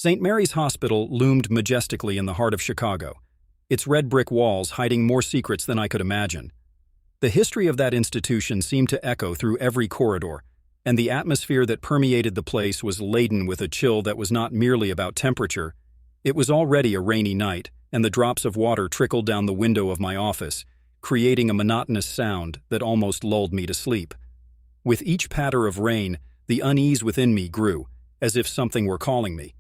St. Mary's Hospital loomed majestically in the heart of Chicago, its red brick walls hiding more secrets than I could imagine. The history of that institution seemed to echo through every corridor, and the atmosphere that permeated the place was laden with a chill that was not merely about temperature. It was already a rainy night, and the drops of water trickled down the window of my office, creating a monotonous sound that almost lulled me to sleep. With each patter of rain, the unease within me grew, as if something were calling me.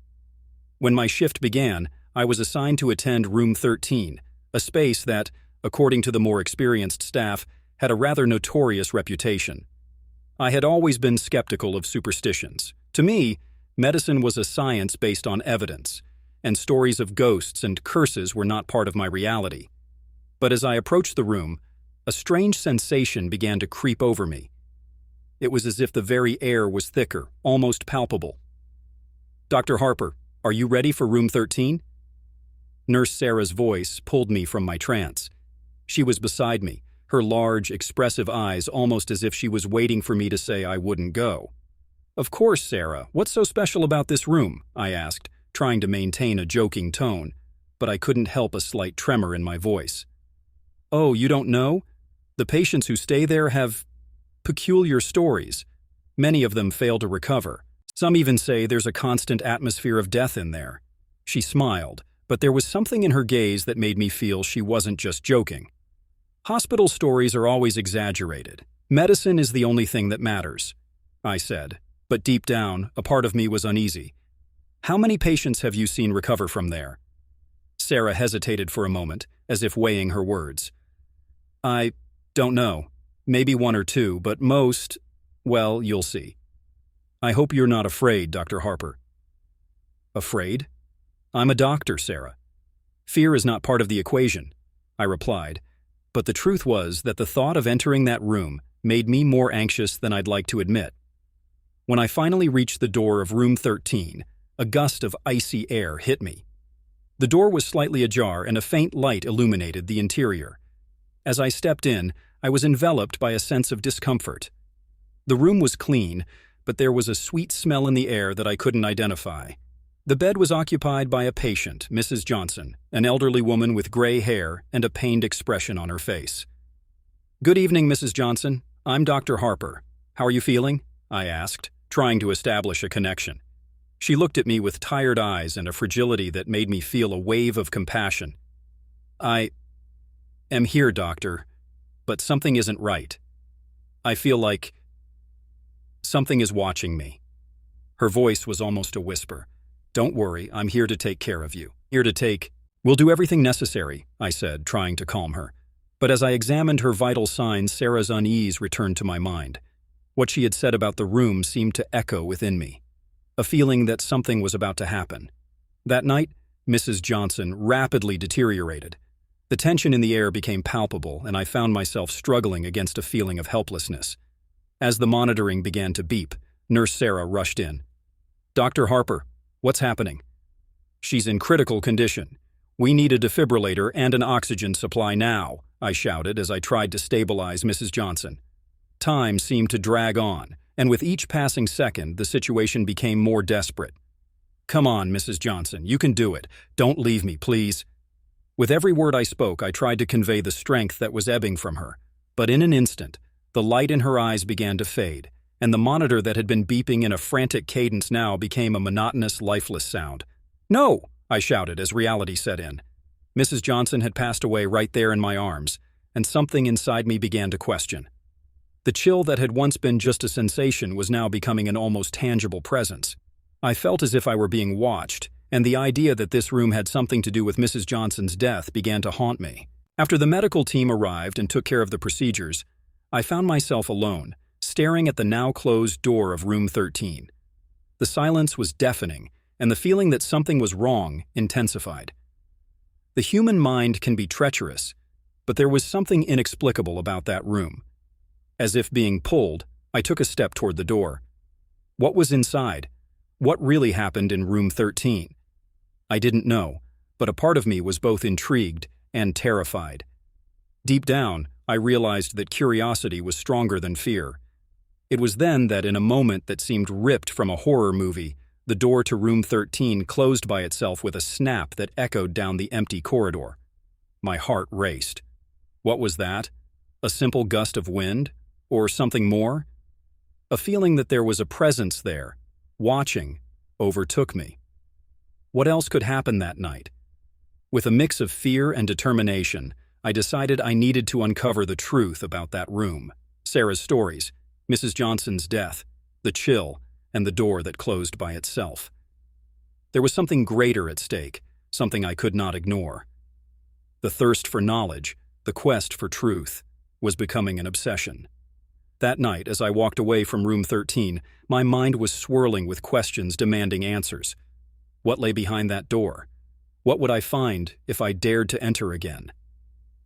When my shift began, I was assigned to attend Room 13, a space that, according to the more experienced staff, had a rather notorious reputation. I had always been skeptical of superstitions. To me, medicine was a science based on evidence, and stories of ghosts and curses were not part of my reality. But as I approached the room, a strange sensation began to creep over me. It was as if the very air was thicker, almost palpable. "Dr. Harper, are you ready for Room 13? Nurse Sarah's voice pulled me from my trance. She was beside me, her large, expressive eyes almost as if she was waiting for me to say I wouldn't go. "Of course, Sarah. What's so special about this room?" I asked, trying to maintain a joking tone, but I couldn't help a slight tremor in my voice. "Oh, you don't know? The patients who stay there have peculiar stories. Many of them fail to recover. Some even say there's a constant atmosphere of death in there." She smiled, but there was something in her gaze that made me feel she wasn't just joking. "Hospital stories are always exaggerated. Medicine is the only thing that matters," I said, but deep down, a part of me was uneasy. "How many patients have you seen recover from there?" Sarah hesitated for a moment, as if weighing her words. "I don't know. Maybe one or two, but most, well, you'll see." "I hope you're not afraid, Dr. Harper." "Afraid? I'm a doctor, Sarah. Fear is not part of the equation," I replied, but the truth was that the thought of entering that room made me more anxious than I'd like to admit. When I finally reached the door of Room 13, a gust of icy air hit me. The door was slightly ajar and a faint light illuminated the interior. As I stepped in, I was enveloped by a sense of discomfort. The room was clean, but there was a sweet smell in the air that I couldn't identify. The bed was occupied by a patient, Mrs. Johnson, an elderly woman with gray hair and a pained expression on her face. "Good evening, Mrs. Johnson. I'm Dr. Harper. How are you feeling?" I asked, trying to establish a connection. She looked at me with tired eyes and a fragility that made me feel a wave of compassion. "I am here, doctor, but something isn't right. I feel like something is watching me." Her voice was almost a whisper. "Don't worry, I'm here to take care of you. We'll do everything necessary," I said, trying to calm her. But as I examined her vital signs, Sarah's unease returned to my mind. What she had said about the room seemed to echo within me, a feeling that something was about to happen. That night, Mrs. Johnson rapidly deteriorated. The tension in the air became palpable, and I found myself struggling against a feeling of helplessness. As the monitoring began to beep, Nurse Sarah rushed in. "Dr. Harper, what's happening?" "She's in critical condition. We need a defibrillator and an oxygen supply now," I shouted as I tried to stabilize Mrs. Johnson. Time seemed to drag on, and with each passing second, the situation became more desperate. "Come on, Mrs. Johnson, you can do it. Don't leave me, please." With every word I spoke, I tried to convey the strength that was ebbing from her. But in an instant, the light in her eyes began to fade, and the monitor that had been beeping in a frantic cadence now became a monotonous, lifeless sound. "No!" I shouted as reality set in. Mrs. Johnson had passed away right there in my arms, and something inside me began to question. The chill that had once been just a sensation was now becoming an almost tangible presence. I felt as if I were being watched, and the idea that this room had something to do with Mrs. Johnson's death began to haunt me. After the medical team arrived and took care of the procedures, I found myself alone, staring at the now closed door of Room 13. The silence was deafening, and the feeling that something was wrong intensified. The human mind can be treacherous, but there was something inexplicable about that room. As if being pulled, I took a step toward the door. What was inside? What really happened in Room 13? I didn't know, but a part of me was both intrigued and terrified. Deep down, I realized that curiosity was stronger than fear. It was then that, in a moment that seemed ripped from a horror movie, The door to room 13 closed by itself with a snap that echoed down the empty corridor. My heart raced. What was that? A simple gust of wind? Or something more? A feeling that there was a presence there, watching, overtook me. What else could happen that night? With a mix of fear and determination, I decided I needed to uncover the truth about that room, Sarah's stories, Mrs. Johnson's death, the chill, and the door that closed by itself. There was something greater at stake, something I could not ignore. The thirst for knowledge, the quest for truth, was becoming an obsession. That night, as I walked away from room 13, my mind was swirling with questions demanding answers. What lay behind that door? What would I find if I dared to enter again?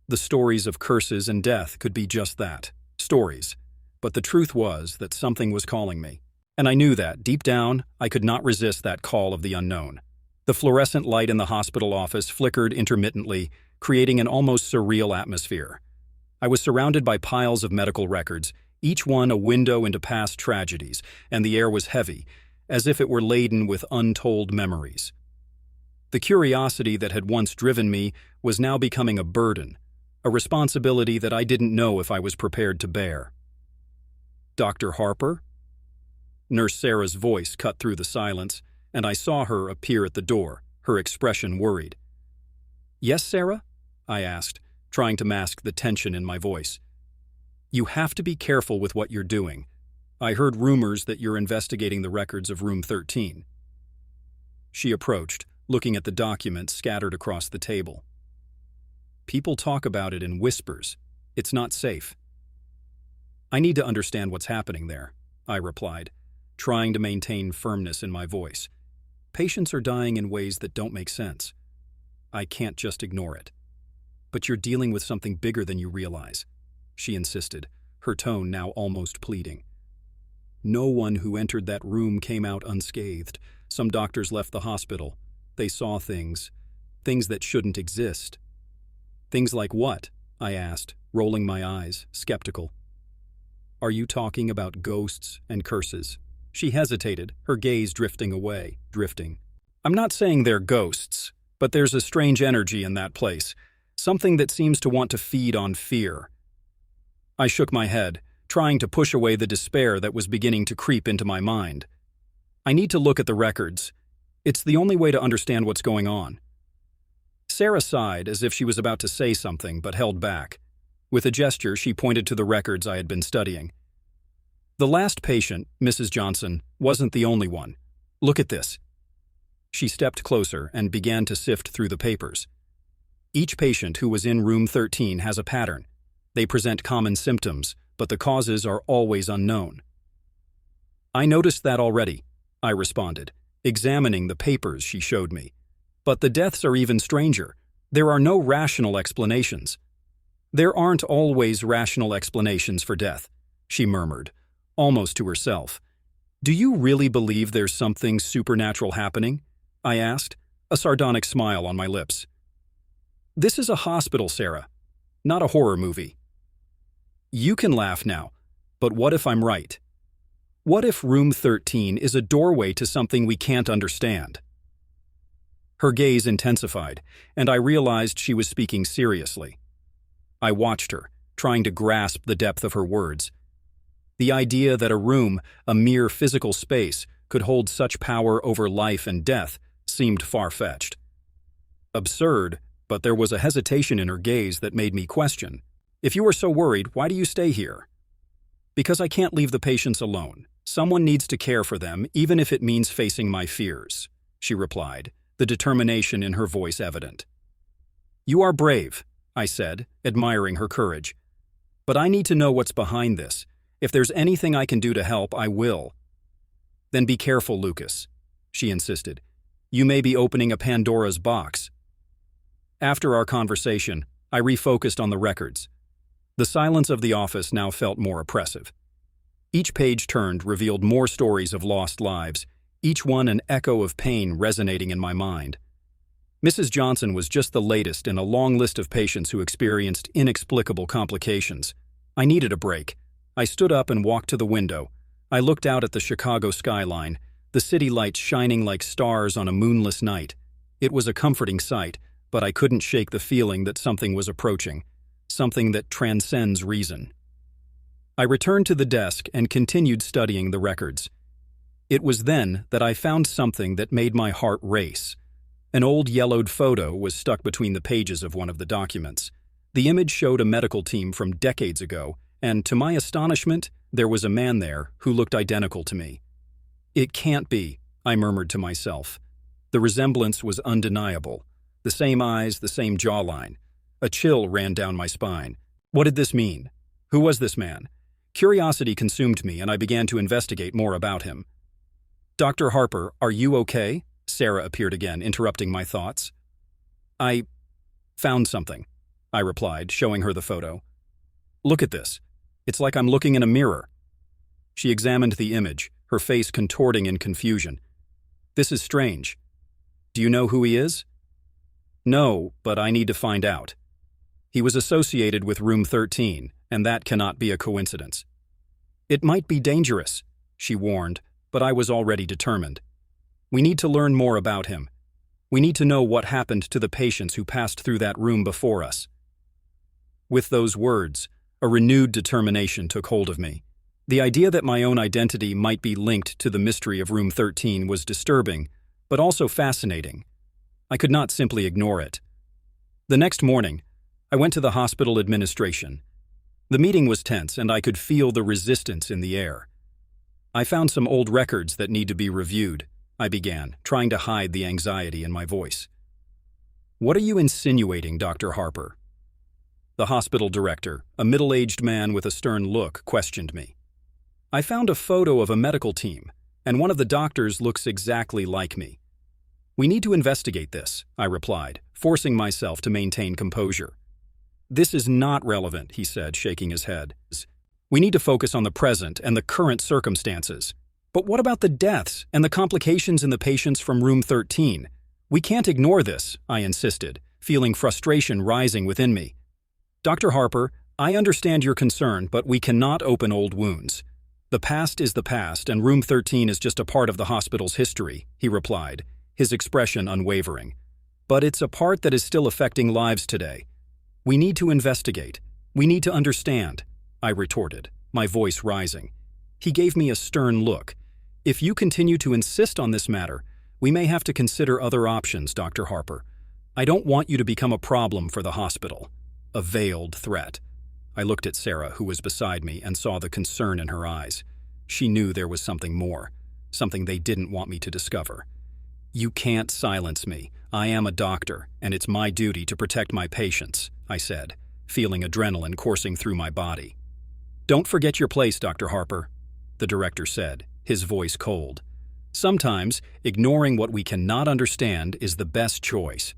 The stories of curses and death could be just that, stories. But the truth was that something was calling me. And I knew that, deep down, I could not resist that call of the unknown. The fluorescent light in the hospital office flickered intermittently, creating an almost surreal atmosphere. I was surrounded by piles of medical records, each one a window into past tragedies, and the air was heavy, as if it were laden with untold memories. The curiosity that had once driven me was now becoming a burden, a responsibility that I didn't know if I was prepared to bear. Dr. Harper? Nurse Sarah's voice cut through the silence, and I saw her appear at the door, her expression worried. "Yes, Sarah?" I asked, trying to mask the tension in my voice. "You have to be careful with what you're doing. I heard rumors that you're investigating the records of room 13. She approached, looking at the documents scattered across the table. "People talk about it in whispers. It's not safe." "I need to understand what's happening there," I replied, trying to maintain firmness in my voice. "Patients are dying in ways that don't make sense. I can't just ignore it." "But you're dealing with something bigger than you realize," she insisted, her tone now almost pleading. "No one who entered that room came out unscathed. Some doctors left the hospital. They saw things that shouldn't exist." "Things like what?" I asked, rolling my eyes, skeptical. "Are you talking about ghosts and curses?" She hesitated, her gaze drifting. "I'm not saying they're ghosts, but there's a strange energy in that place, something that seems to want to feed on fear." I shook my head, trying to push away the despair that was beginning to creep into my mind. "I need to look at the records. It's the only way to understand what's going on." Sarah sighed as if she was about to say something, but held back. With a gesture, she pointed to the records I had been studying. "The last patient, Mrs. Johnson, wasn't the only one. Look at this." She stepped closer and began to sift through the papers. "Each patient who was in room 13 has a pattern. They present common symptoms, but the causes are always unknown." "I noticed that already," I responded, examining the papers she showed me. "But the deaths are even stranger. There are no rational explanations." "There aren't always rational explanations for death," she murmured, almost to herself. "Do you really believe there's something supernatural happening?" I asked, a sardonic smile on my lips. "This is a hospital, Sarah, not a horror movie." "You can laugh now, but what if I'm right? What if room 13 is a doorway to something we can't understand?" Her gaze intensified, and I realized she was speaking seriously. I watched her, trying to grasp the depth of her words. The idea that a room, a mere physical space, could hold such power over life and death seemed far-fetched. Absurd, but there was a hesitation in her gaze that made me question. "If you are so worried, why do you stay here?" "Because I can't leave the patients alone. Someone needs to care for them, even if it means facing my fears," she replied, the determination in her voice evident. "You are brave," I said, admiring her courage. "But I need to know what's behind this. If there's anything I can do to help, I will." "Then be careful, Lucas," she insisted. "You may be opening a Pandora's box." After our conversation, I refocused on the records. The silence of the office now felt more oppressive. Each page turned revealed more stories of lost lives, each one an echo of pain resonating in my mind. Mrs. Johnson was just the latest in a long list of patients who experienced inexplicable complications. I needed a break. I stood up and walked to the window. I looked out at the Chicago skyline, the city lights shining like stars on a moonless night. It was a comforting sight, but I couldn't shake the feeling that something was approaching, something that transcends reason. I returned to the desk and continued studying the records. It was then that I found something that made my heart race. An old yellowed photo was stuck between the pages of one of the documents. The image showed a medical team from decades ago, and to my astonishment, there was a man there who looked identical to me. "It can't be," I murmured to myself. The resemblance was undeniable. The same eyes, the same jawline. A chill ran down my spine. What did this mean? Who was this man? Curiosity consumed me, and I began to investigate more about him. "Dr. Harper, are you okay?" Sarah appeared again, interrupting my thoughts. "I found something," I replied, showing her the photo. "Look at this. It's like I'm looking in a mirror." She examined the image, her face contorting in confusion. "This is strange. Do you know who he is?" "No, but I need to find out. He was associated with Room 13, and that cannot be a coincidence." "It might be dangerous," she warned, but I was already determined. "We need to learn more about him. We need to know what happened to the patients who passed through that room before us." With those words, a renewed determination took hold of me. The idea that my own identity might be linked to the mystery of Room 13 was disturbing, but also fascinating. I could not simply ignore it. The next morning, I went to the hospital administration. The meeting was tense, and I could feel the resistance in the air. "I found some old records that need to be reviewed," I began, trying to hide the anxiety in my voice. "What are you insinuating, Dr. Harper?" The hospital director, a middle-aged man with a stern look, questioned me. "I found a photo of a medical team, and one of the doctors looks exactly like me." "We need to investigate this," I replied, forcing myself to maintain composure. "This is not relevant," he said, shaking his head. "We need to focus on the present and the current circumstances." "But what about the deaths and the complications in the patients from Room 13? We can't ignore this," I insisted, feeling frustration rising within me. "Dr. Harper, I understand your concern, but we cannot open old wounds. The past is the past, and Room 13 is just a part of the hospital's history," he replied, his expression unwavering. "But it's a part that is still affecting lives today. We need to investigate. We need to understand," I retorted, my voice rising. He gave me a stern look. "If you continue to insist on this matter, we may have to consider other options, Dr. Harper. I don't want you to become a problem for the hospital." A veiled threat. I looked at Sarah, who was beside me, and saw the concern in her eyes. She knew there was something more, something they didn't want me to discover. "You can't silence me. I am a doctor, and it's my duty to protect my patients," I said, feeling adrenaline coursing through my body. "Don't forget your place, Dr. Harper," the director said, his voice cold. "Sometimes, ignoring what we cannot understand is the best choice."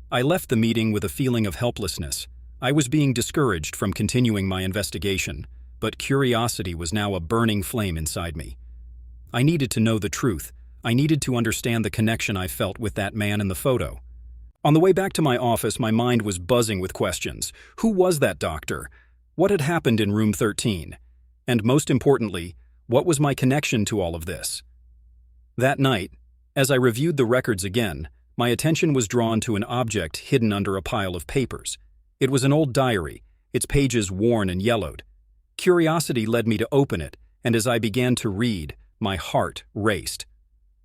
I left the meeting with a feeling of helplessness. I was being discouraged from continuing my investigation, but curiosity was now a burning flame inside me. I needed to know the truth. I needed to understand the connection I felt with that man in the photo. On the way back to my office, my mind was buzzing with questions. Who was that doctor? What had happened in Room 13? And most importantly, what was my connection to all of this? That night, as I reviewed the records again, my attention was drawn to an object hidden under a pile of papers. It was an old diary, its pages worn and yellowed. Curiosity led me to open it, and as I began to read, my heart raced.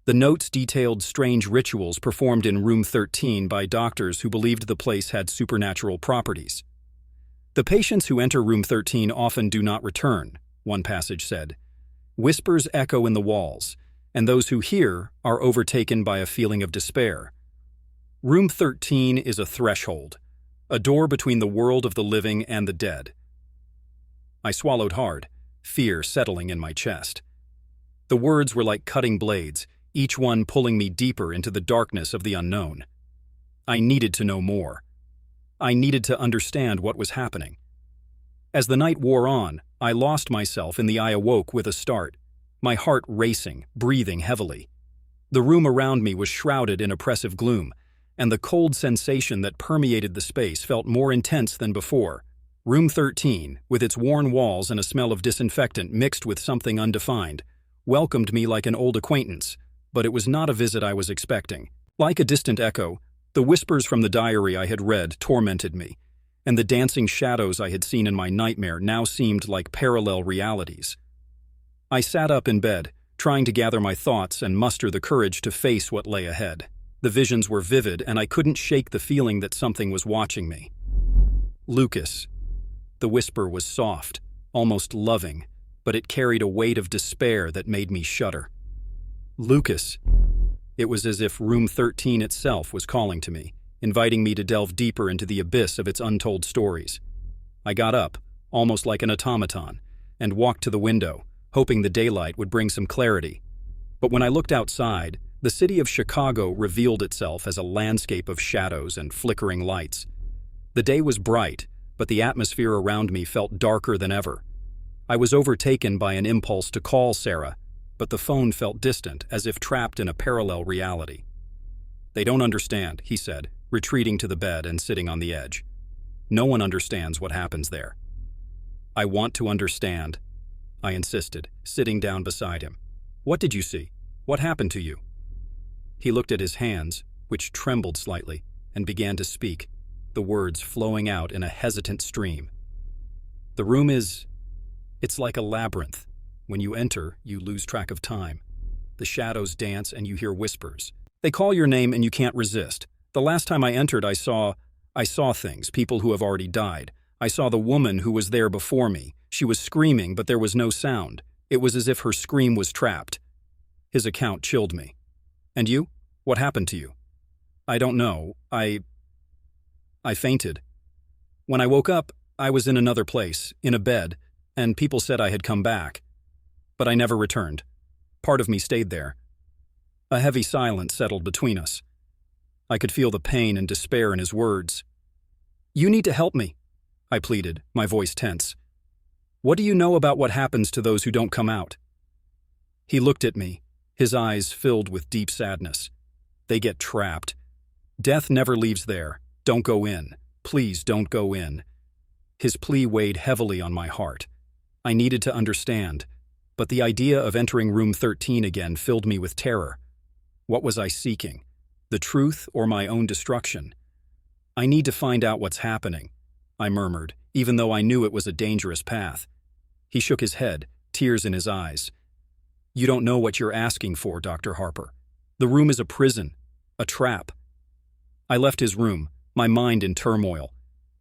The notes detailed strange rituals performed in Room 13 by doctors who believed the place had supernatural properties. "The patients who enter Room 13 often do not return," one passage said. "Whispers echo in the walls, and those who hear are overtaken by a feeling of despair. Room 13 is a threshold, a door between the world of the living and the dead." I swallowed hard, fear settling in my chest. The words were like cutting blades, each one pulling me deeper into the darkness of the unknown. I needed to know more. I needed to understand what was happening. As the night wore on, I lost myself in the I awoke with a start, my heart racing, breathing heavily. The room around me was shrouded in oppressive gloom, and the cold sensation that permeated the space felt more intense than before. Room 13, with its worn walls and a smell of disinfectant mixed with something undefined, welcomed me like an old acquaintance, but it was not a visit I was expecting. Like a distant echo, the whispers from the diary I had read tormented me, and the dancing shadows I had seen in my nightmare now seemed like parallel realities. I sat up in bed, trying to gather my thoughts and muster the courage to face what lay ahead. The visions were vivid, and I couldn't shake the feeling that something was watching me. Lucas. The whisper was soft, almost loving, but it carried a weight of despair that made me shudder. Lucas. It was as if Room 13 itself was calling to me, inviting me to delve deeper into the abyss of its untold stories. I got up, almost like an automaton, and walked to the window, hoping the daylight would bring some clarity. But when I looked outside, the city of Chicago revealed itself as a landscape of shadows and flickering lights. The day was bright, but the atmosphere around me felt darker than ever. I was overtaken by an impulse to call Sarah, but the phone felt distant, as if trapped in a parallel reality. "They don't understand," he said, retreating to the bed and sitting on the edge. "No one understands what happens there." "I want to understand," I insisted, sitting down beside him. "What did you see? What happened to you?" He looked at his hands, which trembled slightly, and began to speak, the words flowing out in a hesitant stream. "The room it's like a labyrinth. When you enter, you lose track of time. The shadows dance and you hear whispers. They call your name and you can't resist. The last time I entered, I saw things, people who have already died. I saw the woman who was there before me. She was screaming, but there was no sound. It was as if her scream was trapped." His account chilled me. "And you? What happened to you?" "I don't know. I fainted. When I woke up, I was in another place, in a bed, and people said I had come back. But I never returned. Part of me stayed there." A heavy silence settled between us. I could feel the pain and despair in his words. "You need to help me," I pleaded, my voice tense. "What do you know about what happens to those who don't come out?" He looked at me, his eyes filled with deep sadness. "They get trapped. Death never leaves there. Don't go in. Please don't go in." His plea weighed heavily on my heart. I needed to understand, but the idea of entering Room 13 again filled me with terror. What was I seeking? The truth or my own destruction? "I need to find out what's happening," I murmured, even though I knew it was a dangerous path. He shook his head, tears in his eyes. "You don't know what you're asking for, Dr. Harper. The room is a prison, a trap." I left his room, my mind in turmoil.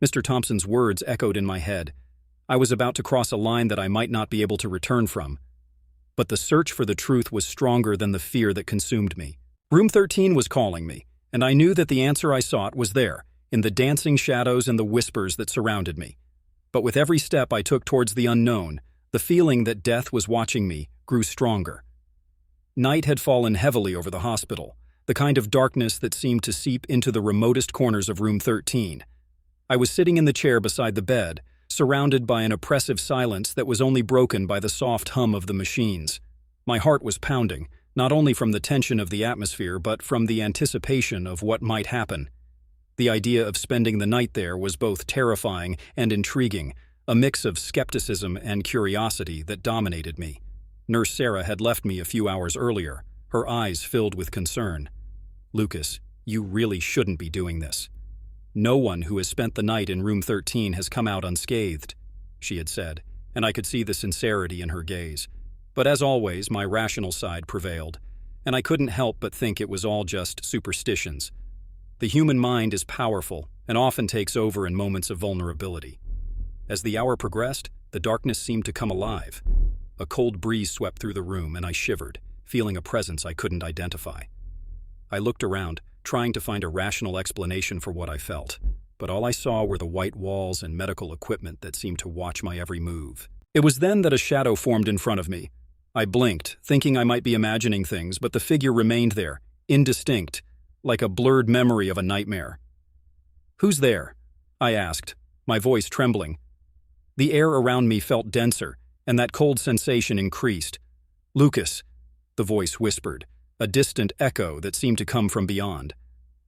Mr. Thompson's words echoed in my head. I was about to cross a line that I might not be able to return from. But the search for the truth was stronger than the fear that consumed me. Room 13 was calling me, and I knew that the answer I sought was there, in the dancing shadows and the whispers that surrounded me. But with every step I took towards the unknown, the feeling that death was watching me grew stronger. Night had fallen heavily over the hospital, the kind of darkness that seemed to seep into the remotest corners of Room 13. I was sitting in the chair beside the bed, surrounded by an oppressive silence that was only broken by the soft hum of the machines. My heart was pounding, not only from the tension of the atmosphere, but from the anticipation of what might happen. The idea of spending the night there was both terrifying and intriguing, a mix of skepticism and curiosity that dominated me. Nurse Sarah had left me a few hours earlier, her eyes filled with concern. "Lucas, you really shouldn't be doing this. No one who has spent the night in Room 13 has come out unscathed," she had said, and I could see the sincerity in her gaze. But as always, my rational side prevailed, and I couldn't help but think it was all just superstitions. The human mind is powerful and often takes over in moments of vulnerability. As the hour progressed, the darkness seemed to come alive. A cold breeze swept through the room, and I shivered, feeling a presence I couldn't identify. I looked around, trying to find a rational explanation for what I felt, but all I saw were the white walls and medical equipment that seemed to watch my every move. It was then that a shadow formed in front of me. I blinked, thinking I might be imagining things, but the figure remained there, indistinct, like a blurred memory of a nightmare. "Who's there?" I asked, my voice trembling. The air around me felt denser, and that cold sensation increased. "Lucas," the voice whispered, a distant echo that seemed to come from beyond.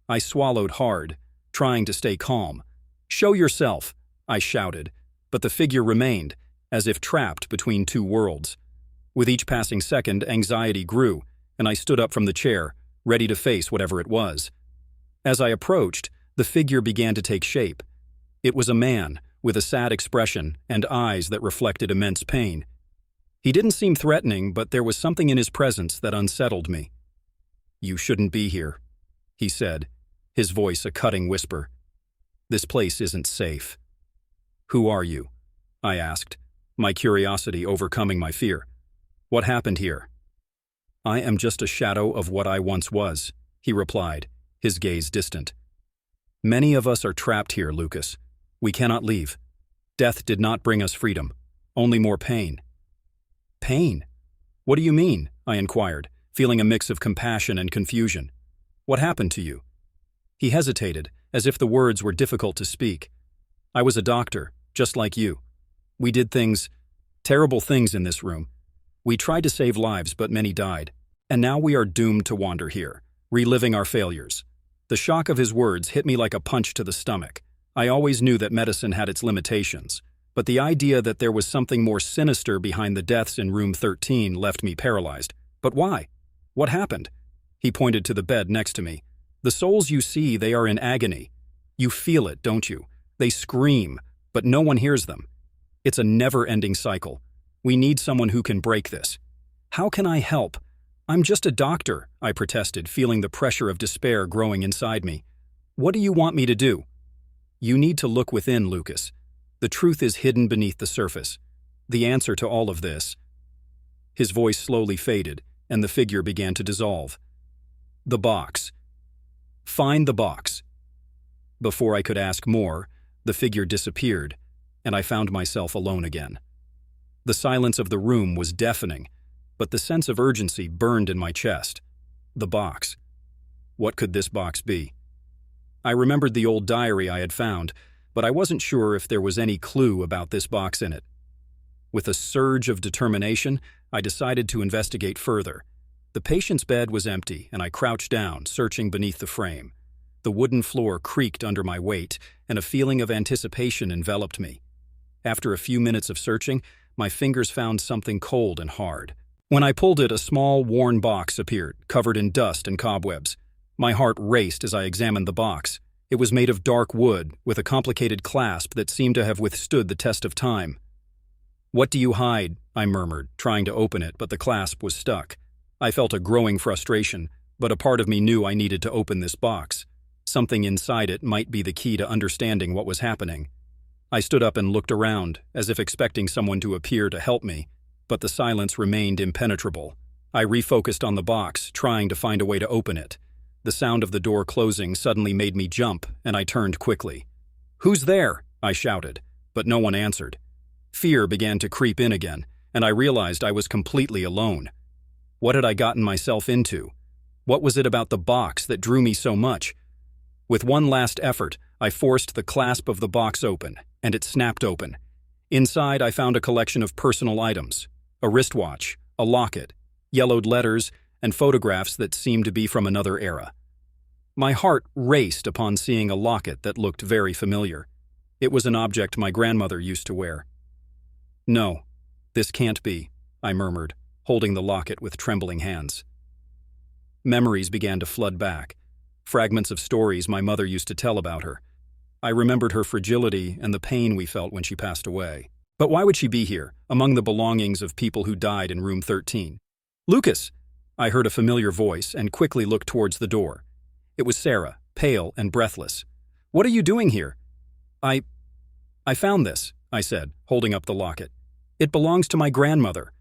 I swallowed hard, trying to stay calm. "Show yourself," I shouted, but the figure remained, as if trapped between two worlds. With each passing second, anxiety grew, and I stood up from the chair, ready to face whatever it was. As I approached, the figure began to take shape. It was a man, with a sad expression and eyes that reflected immense pain. He didn't seem threatening, but there was something in his presence that unsettled me. "You shouldn't be here," he said, his voice a cutting whisper. "This place isn't safe." "Who are you?" I asked, my curiosity overcoming my fear. "What happened here?" "I am just a shadow of what I once was," he replied, his gaze distant. "Many of us are trapped here, Lucas. We cannot leave. Death did not bring us freedom, only more pain." "Pain? What do you mean?" I inquired, feeling a mix of compassion and confusion. "What happened to you?" He hesitated, as if the words were difficult to speak. "I was a doctor, just like you. We did terrible things in this room. We tried to save lives, but many died. And now we are doomed to wander here, reliving our failures." The shock of his words hit me like a punch to the stomach. I always knew that medicine had its limitations, but the idea that there was something more sinister behind the deaths in room 13 left me paralyzed. "But why? What happened?" He pointed to the bed next to me. "The souls you see, they are in agony. You feel it, don't you? They scream, but no one hears them. It's a never-ending cycle. We need someone who can break this." "How can I help? I'm just a doctor," I protested, feeling the pressure of despair growing inside me. "What do you want me to do?" "You need to look within, Lucas. The truth is hidden beneath the surface. The answer to all of this." His voice slowly faded, and the figure began to dissolve. "The box. Find the box." Before I could ask more, the figure disappeared, and I found myself alone again. The silence of the room was deafening, but the sense of urgency burned in my chest. The box. What could this box be? I remembered the old diary I had found, but I wasn't sure if there was any clue about this box in it. With a surge of determination, I decided to investigate further. The patient's bed was empty, and I crouched down, searching beneath the frame. The wooden floor creaked under my weight, and a feeling of anticipation enveloped me. After a few minutes of searching, my fingers found something cold and hard. When I pulled it, a small, worn box appeared, covered in dust and cobwebs. My heart raced as I examined the box. It was made of dark wood, with a complicated clasp that seemed to have withstood the test of time. "What do you hide?" I murmured, trying to open it, but the clasp was stuck. I felt a growing frustration, but a part of me knew I needed to open this box. Something inside it might be the key to understanding what was happening. I stood up and looked around, as if expecting someone to appear to help me, but the silence remained impenetrable. I refocused on the box, trying to find a way to open it. The sound of the door closing suddenly made me jump, and I turned quickly. "Who's there?" I shouted, but no one answered. Fear began to creep in again, and I realized I was completely alone. What had I gotten myself into? What was it about the box that drew me so much? With one last effort, I forced the clasp of the box open, and it snapped open. Inside, I found a collection of personal items: a wristwatch, a locket, yellowed letters, and photographs that seemed to be from another era. My heart raced upon seeing a locket that looked very familiar. It was an object my grandmother used to wear. "No, this can't be," I murmured, holding the locket with trembling hands. Memories began to flood back, fragments of stories my mother used to tell about her. I remembered her fragility and the pain we felt when she passed away. But why would she be here, among the belongings of people who died in room 13? "Lucas!" I heard a familiar voice and quickly looked towards the door. It was Sarah, pale and breathless. "What are you doing here?" I found this," I said, holding up the locket. "It belongs to my grandmother."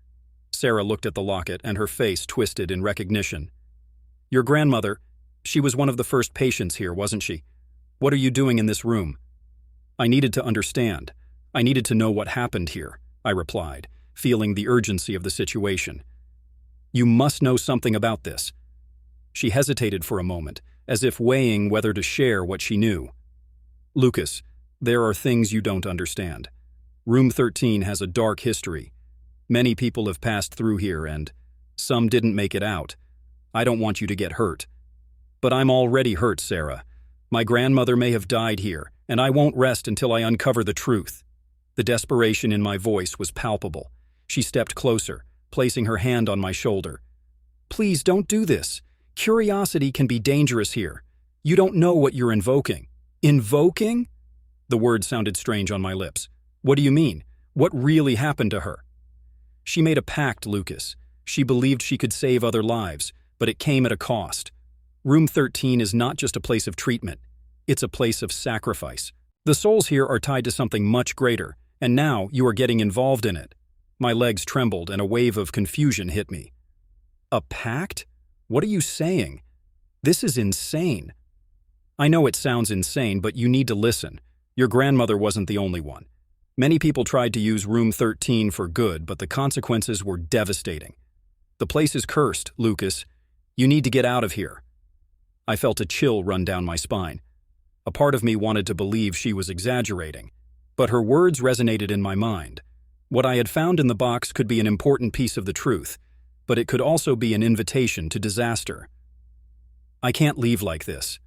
Sarah looked at the locket and her face twisted in recognition. "Your grandmother, she was one of the first patients here, wasn't she? What are you doing in this room?" I needed to understand. I needed to know what happened here, I replied, feeling the urgency of the situation. "You must know something about this." She hesitated for a moment, as if weighing whether to share what she knew. "Lucas, there are things you don't understand. Room 13 has a dark history. Many people have passed through here and some didn't make it out. I don't want you to get hurt." "But I'm already hurt, Sarah. My grandmother may have died here, and I won't rest until I uncover the truth." The desperation in my voice was palpable. She stepped closer, placing her hand on my shoulder. "Please don't do this. Curiosity can be dangerous here. You don't know what you're invoking." "Invoking?" The word sounded strange on my lips. "What do you mean? What really happened to her?" "She made a pact, Lucas. She believed she could save other lives, but it came at a cost. Room 13 is not just a place of treatment. It's a place of sacrifice. The souls here are tied to something much greater, and now you are getting involved in it." My legs trembled and a wave of confusion hit me. "A pact? What are you saying? This is insane." "I know it sounds insane, but you need to listen. Your grandmother wasn't the only one. Many people tried to use Room 13 for good, but the consequences were devastating. The place is cursed, Lucas. You need to get out of here." I felt a chill run down my spine. A part of me wanted to believe she was exaggerating, but her words resonated in my mind. What I had found in the box could be an important piece of the truth, but it could also be an invitation to disaster. "I can't leave like this.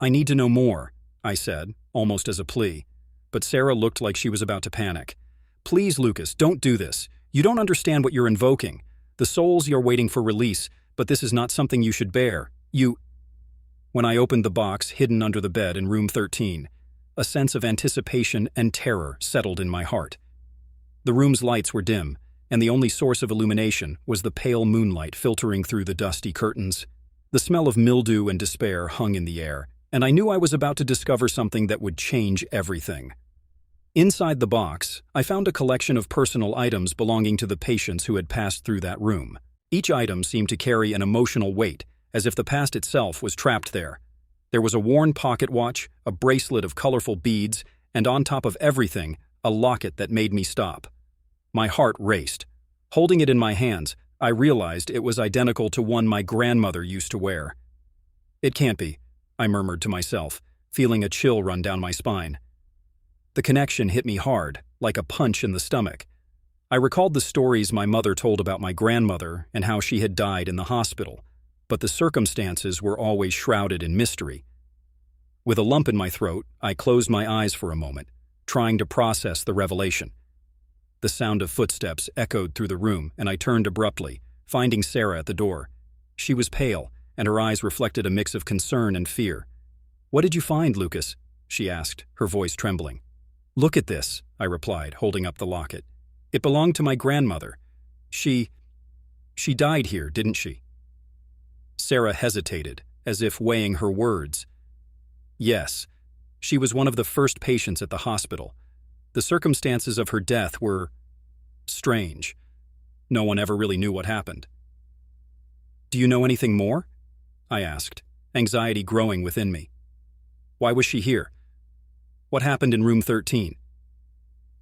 I need to know more," I said, almost as a plea. But Sarah looked like she was about to panic. "Please, Lucas, don't do this. You don't understand what you're invoking. The souls you're waiting for release, but this is not something you should bear. When I opened the box hidden under the bed in Room 13, a sense of anticipation and terror settled in my heart. The room's lights were dim, and the only source of illumination was the pale moonlight filtering through the dusty curtains. The smell of mildew and despair hung in the air, and I knew I was about to discover something that would change everything. Inside the box, I found a collection of personal items belonging to the patients who had passed through that room. Each item seemed to carry an emotional weight, as if the past itself was trapped there. There was a worn pocket watch, a bracelet of colorful beads, and on top of everything, a locket that made me stop. My heart raced. Holding it in my hands, I realized it was identical to one my grandmother used to wear. "It can't be," I murmured to myself, feeling a chill run down my spine. The connection hit me hard, like a punch in the stomach. I recalled the stories my mother told about my grandmother and how she had died in the hospital, but the circumstances were always shrouded in mystery. With a lump in my throat, I closed my eyes for a moment, trying to process the revelation. The sound of footsteps echoed through the room, and I turned abruptly, finding Sarah at the door. She was pale, and her eyes reflected a mix of concern and fear. "What did you find, Lucas?" she asked, her voice trembling. "Look at this," I replied, holding up the locket. "It belonged to my grandmother. She died here, didn't she?" Sarah hesitated, as if weighing her words. "Yes, she was one of the first patients at the hospital. The circumstances of her death were strange. No one ever really knew what happened." "Do you know anything more?" I asked, anxiety growing within me. "Why was she here? What happened in Room 13?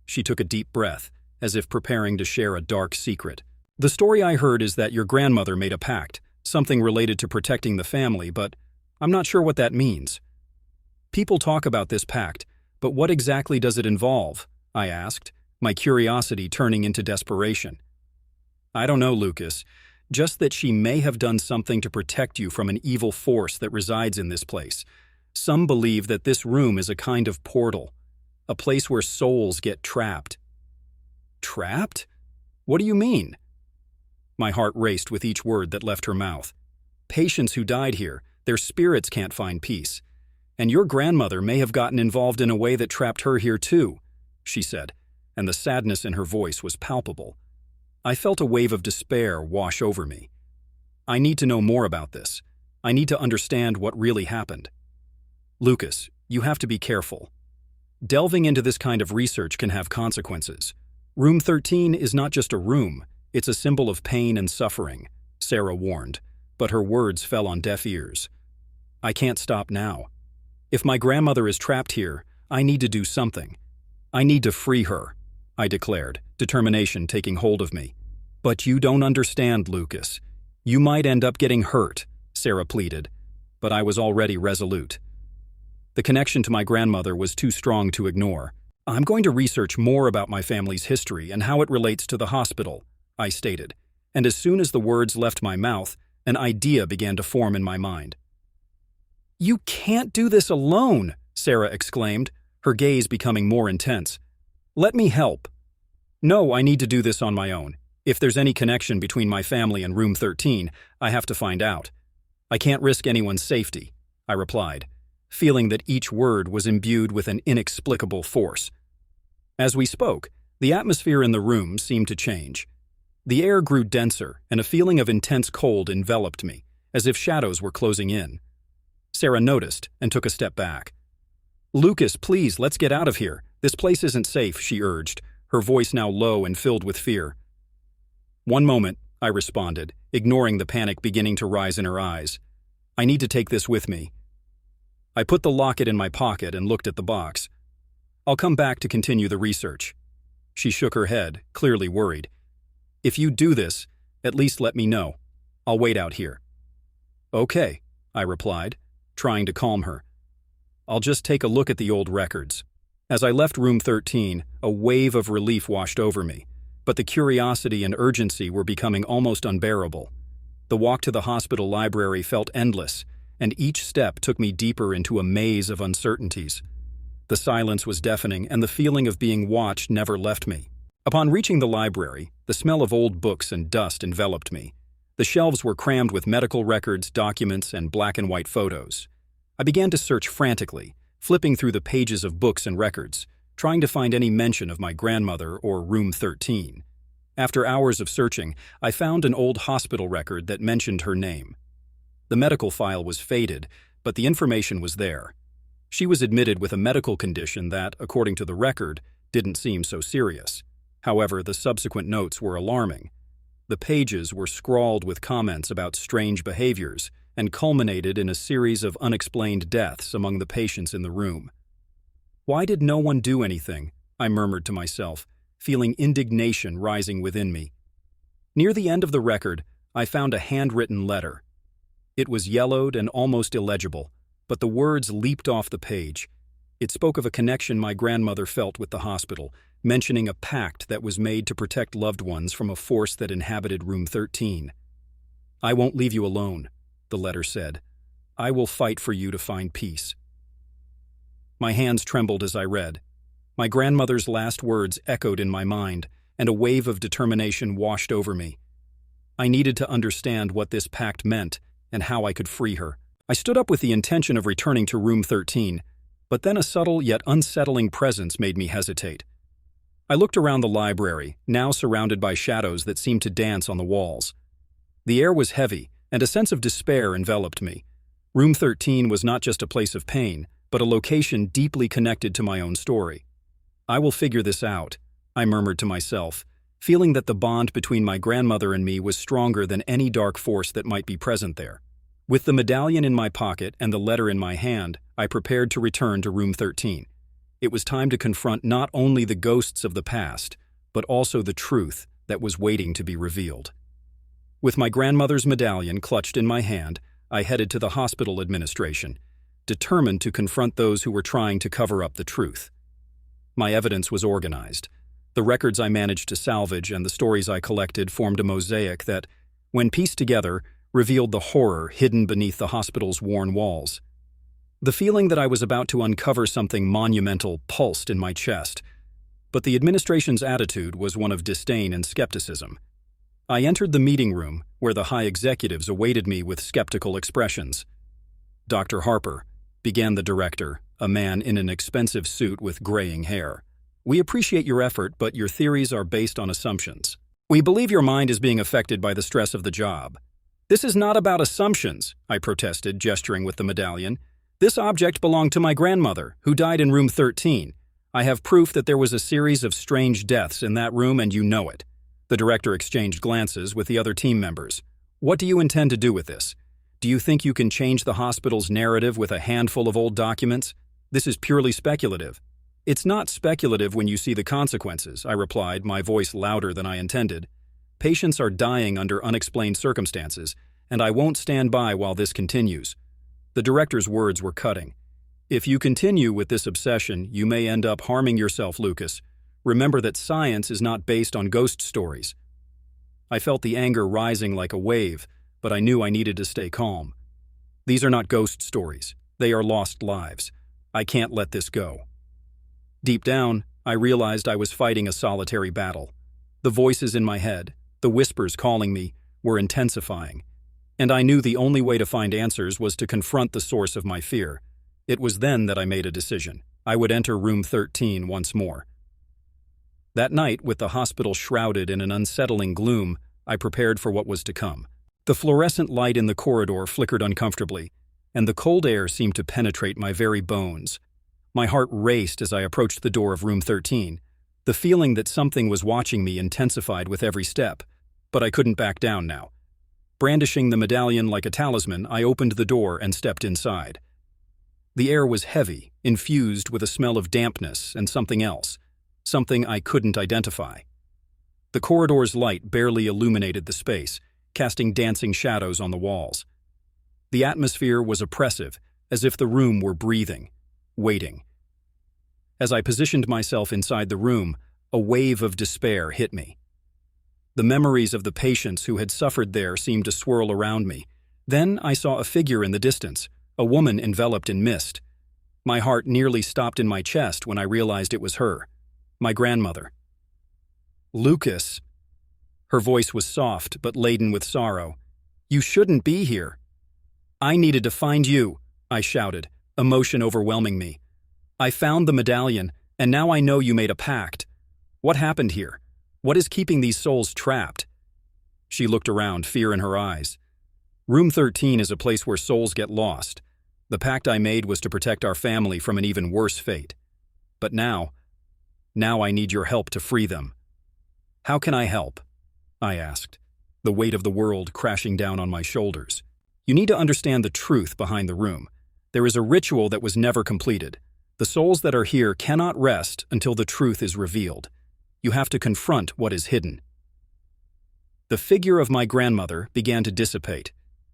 She took a deep breath, as if preparing to share a dark secret. "The story I heard is that your grandmother made a pact, something related to protecting the family, but I'm not sure what that means." "People talk about this pact, but what exactly does it involve?" I asked, my curiosity turning into desperation. "I don't know, Lucas. Just that she may have done something to protect you from an evil force that resides in this place. Some believe that this room is a kind of portal, a place where souls get trapped." "Trapped? What do you mean?" My heart raced with each word that left her mouth. "Patients who died here, their spirits can't find peace. And your grandmother may have gotten involved in a way that trapped her here too," she said, and the sadness in her voice was palpable. I felt a wave of despair wash over me. "I need to know more about this. I need to understand what really happened." "Lucas, you have to be careful. Delving into this kind of research can have consequences. Room 13 is not just a room, it's a symbol of pain and suffering," Sarah warned, but her words fell on deaf ears. "I can't stop now. If my grandmother is trapped here, I need to do something. I need to free her," I declared, determination taking hold of me. "But you don't understand, Lucas. You might end up getting hurt," Sarah pleaded, but I was already resolute. The connection to my grandmother was too strong to ignore. "I'm going to research more about my family's history and how it relates to the hospital," I stated, and as soon as the words left my mouth, an idea began to form in my mind. "You can't do this alone," Sarah exclaimed, her gaze becoming more intense. "Let me help." "No, I need to do this on my own. If there's any connection between my family and Room 13, I have to find out. I can't risk anyone's safety, I replied, feeling that each word was imbued with an inexplicable force. As we spoke, the atmosphere in the room seemed to change. The air grew denser, and a feeling of intense cold enveloped me, as if shadows were closing in. Sarah noticed and took a step back. "Lucas, please, let's get out of here. This place isn't safe," she urged, her voice now low and filled with fear. "One moment," I responded, ignoring the panic beginning to rise in her eyes. "I need to take this with me." I put the locket in my pocket and looked at the box. "I'll come back to continue the research." She shook her head, clearly worried. "If you do this, at least let me know. I'll wait out here." "Okay," I replied, trying to calm her. "I'll just take a look at the old records." As I left Room 13, a wave of relief washed over me, but the curiosity and urgency were becoming almost unbearable. The walk to the hospital library felt endless, and each step took me deeper into a maze of uncertainties. The silence was deafening, and the feeling of being watched never left me. Upon reaching the library, the smell of old books and dust enveloped me. The shelves were crammed with medical records, documents, and black-and-white photos. I began to search frantically, flipping through the pages of books and records, trying to find any mention of my grandmother or Room 13. After hours of searching, I found an old hospital record that mentioned her name. The medical file was faded, but the information was there. She was admitted with a medical condition that, according to the record, didn't seem so serious. However, the subsequent notes were alarming. The pages were scrawled with comments about strange behaviors and culminated in a series of unexplained deaths among the patients in the room. "Why did no one do anything?" I murmured to myself, feeling indignation rising within me. Near the end of the record, I found a handwritten letter. It was yellowed and almost illegible, but the words leaped off the page. It spoke of a connection my grandmother felt with the hospital, mentioning a pact that was made to protect loved ones from a force that inhabited Room 13. "I won't leave you alone," the letter said. "I will fight for you to find peace." My hands trembled as I read. My grandmother's last words echoed in my mind, and a wave of determination washed over me. I needed to understand what this pact meant and how I could free her. I stood up with the intention of returning to Room 13, but then a subtle yet unsettling presence made me hesitate. I looked around the library, now surrounded by shadows that seemed to dance on the walls. The air was heavy, and a sense of despair enveloped me. Room 13 was not just a place of pain, but a location deeply connected to my own story. "I will figure this out," I murmured to myself, feeling that the bond between my grandmother and me was stronger than any dark force that might be present there. With the medallion in my pocket and the letter in my hand, I prepared to return to Room 13. It was time to confront not only the ghosts of the past, but also the truth that was waiting to be revealed. With my grandmother's medallion clutched in my hand, I headed to the hospital administration, determined to confront those who were trying to cover up the truth. My evidence was organized. The records I managed to salvage and the stories I collected formed a mosaic that, when pieced together, revealed the horror hidden beneath the hospital's worn walls. The feeling that I was about to uncover something monumental pulsed in my chest, but the administration's attitude was one of disdain and skepticism. I entered the meeting room, where the high executives awaited me with skeptical expressions. "Dr. Harper," began the director, a man in an expensive suit with graying hair, "we appreciate your effort, but your theories are based on assumptions. We believe your mind is being affected by the stress of the job." "This is not about assumptions," I protested, gesturing with the medallion. "This object belonged to my grandmother, who died in Room 13. I have proof that there was a series of strange deaths in that room, and you know it." The director exchanged glances with the other team members. "What do you intend to do with this? Do you think you can change the hospital's narrative with a handful of old documents? This is purely speculative." "It's not speculative when you see the consequences," I replied, my voice louder than I intended. "Patients are dying under unexplained circumstances, and I won't stand by while this continues." The director's words were cutting. "If you continue with this obsession, you may end up harming yourself, Lucas. Remember that science is not based on ghost stories." I felt the anger rising like a wave, but I knew I needed to stay calm. "These are not ghost stories. They are lost lives. I can't let this go." Deep down, I realized I was fighting a solitary battle. The voices in my head, The whispers calling me were intensifying, and I knew the only way to find answers was to confront the source of my fear. It was then that I made a decision. I would enter room 13 once more. That night, with the hospital shrouded in an unsettling gloom, I prepared for what was to come. The fluorescent light in the corridor flickered uncomfortably, and the cold air seemed to penetrate my very bones. My heart raced as I approached the door of room 13. The feeling that something was watching me intensified with every step, but I couldn't back down now. Brandishing the medallion like a talisman, I opened the door and stepped inside. The air was heavy, infused with a smell of dampness and something else, something I couldn't identify. The corridor's light barely illuminated the space, casting dancing shadows on the walls. The atmosphere was oppressive, as if the room were breathing, waiting. As I positioned myself inside the room, a wave of despair hit me. The memories of the patients who had suffered there seemed to swirl around me. Then I saw a figure in the distance, a woman enveloped in mist. My heart nearly stopped in my chest when I realized it was her, my grandmother. "Lucas." Her voice was soft but laden with sorrow. "You shouldn't be here." "I needed to find you," I shouted, emotion overwhelming me. "I found the medallion, and now I know you made a pact. What happened here? What is keeping these souls trapped?" She looked around, fear in her eyes. "Room 13 is a place where souls get lost. The pact I made was to protect our family from an even worse fate. But now I need your help to free them." "How can I help?" I asked, the weight of the world crashing down on my shoulders. "You need to understand the truth behind the room. There is a ritual that was never completed. The souls that are here cannot rest until the truth is revealed. You have to confront what is hidden." The figure of my grandmother began to dissipate,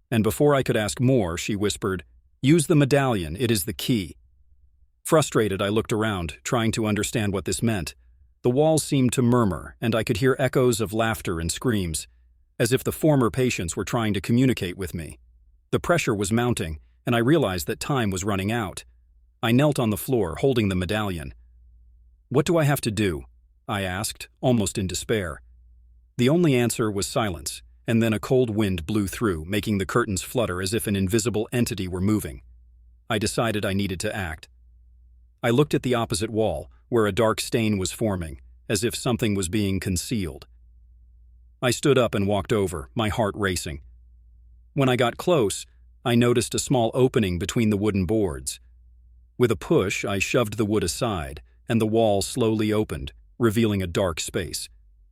and before I could ask more, she whispered, "Use the medallion, it is the key." Frustrated, I looked around, trying to understand what this meant. The walls seemed to murmur, and I could hear echoes of laughter and screams, as if the former patients were trying to communicate with me. The pressure was mounting, and I realized that time was running out. I knelt on the floor, holding the medallion. "What do I have to do?" I asked, almost in despair. The only answer was silence, and then a cold wind blew through, making the curtains flutter as if an invisible entity were moving. I decided I needed to act. I looked at the opposite wall, where a dark stain was forming, as if something was being concealed. I stood up and walked over, my heart racing. When I got close, I noticed a small opening between the wooden boards. With a push, I shoved the wood aside, and the wall slowly opened, revealing a dark space.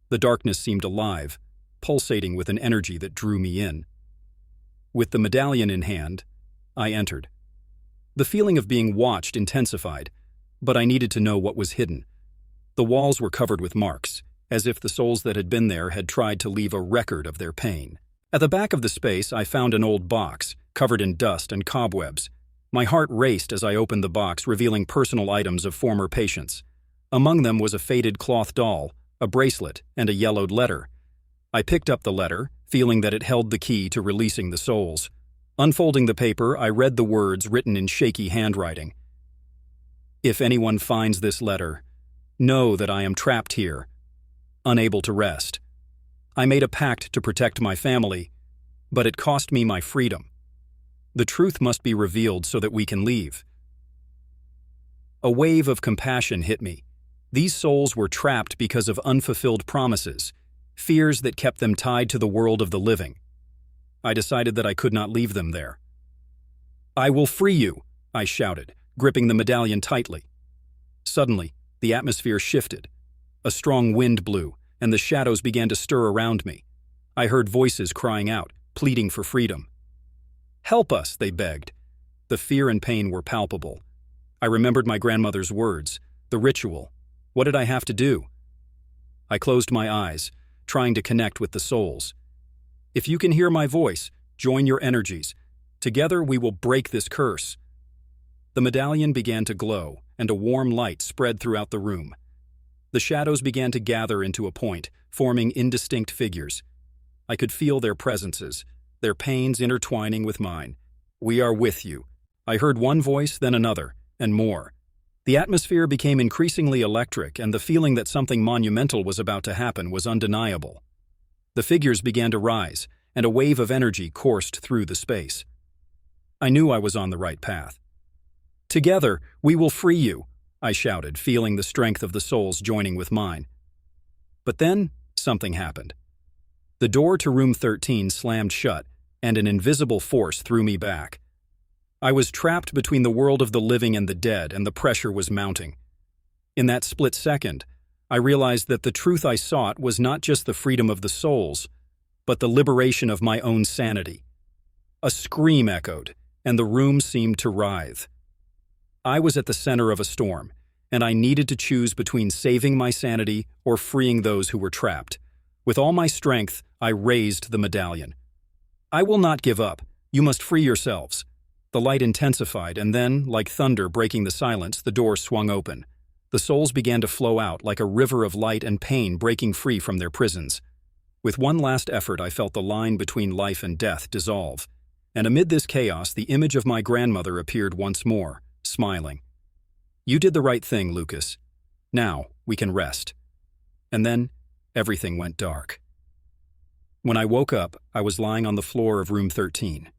The darkness seemed alive, pulsating with an energy that drew me in. With the medallion in hand, I entered. The feeling of being watched intensified, but I needed to know what was hidden. The walls were covered with marks, as if the souls that had been there had tried to leave a record of their pain. At the back of the space, I found an old box, covered in dust and cobwebs. My heart raced as I opened the box, revealing personal items of former patients. Among them was a faded cloth doll, a bracelet, and a yellowed letter. I picked up the letter, feeling that it held the key to releasing the souls. Unfolding the paper, I read the words written in shaky handwriting. "If anyone finds this letter, know that I am trapped here, unable to rest. I made a pact to protect my family, but it cost me my freedom. The truth must be revealed so that we can leave." A wave of compassion hit me. These souls were trapped because of unfulfilled promises, fears that kept them tied to the world of the living. I decided that I could not leave them there. "I will free you," I shouted, gripping the medallion tightly. Suddenly, the atmosphere shifted. A strong wind blew, and the shadows began to stir around me. I heard voices crying out, pleading for freedom. "Help us," they begged. The fear and pain were palpable. I remembered my grandmother's words, the ritual. What did I have to do? I closed my eyes, trying to connect with the souls. "If you can hear my voice, join your energies. Together we will break this curse." The medallion began to glow, and a warm light spread throughout the room. The shadows began to gather into a point, forming indistinct figures. I could feel their presences, their pains intertwining with mine. "We are with you." I heard one voice, then another, and more. The atmosphere became increasingly electric, and the feeling that something monumental was about to happen was undeniable. The figures began to rise, and a wave of energy coursed through the space. I knew I was on the right path. "Together, we will free you," I shouted, feeling the strength of the souls joining with mine. But then, something happened. The door to room 13 slammed shut, and an invisible force threw me back. I was trapped between the world of the living and the dead, and the pressure was mounting. In that split second, I realized that the truth I sought was not just the freedom of the souls, but the liberation of my own sanity. A scream echoed, and the room seemed to writhe. I was at the center of a storm, and I needed to choose between saving my sanity or freeing those who were trapped. With all my strength, I raised the medallion. "I will not give up. You must free yourselves." The light intensified, and then, like thunder breaking the silence, the door swung open. The souls began to flow out like a river of light and pain breaking free from their prisons. With one last effort, I felt the line between life and death dissolve. And amid this chaos, the image of my grandmother appeared once more, smiling. "You did the right thing, Lucas. Now, we can rest." And then, everything went dark. When I woke up, I was lying on the floor of room 13.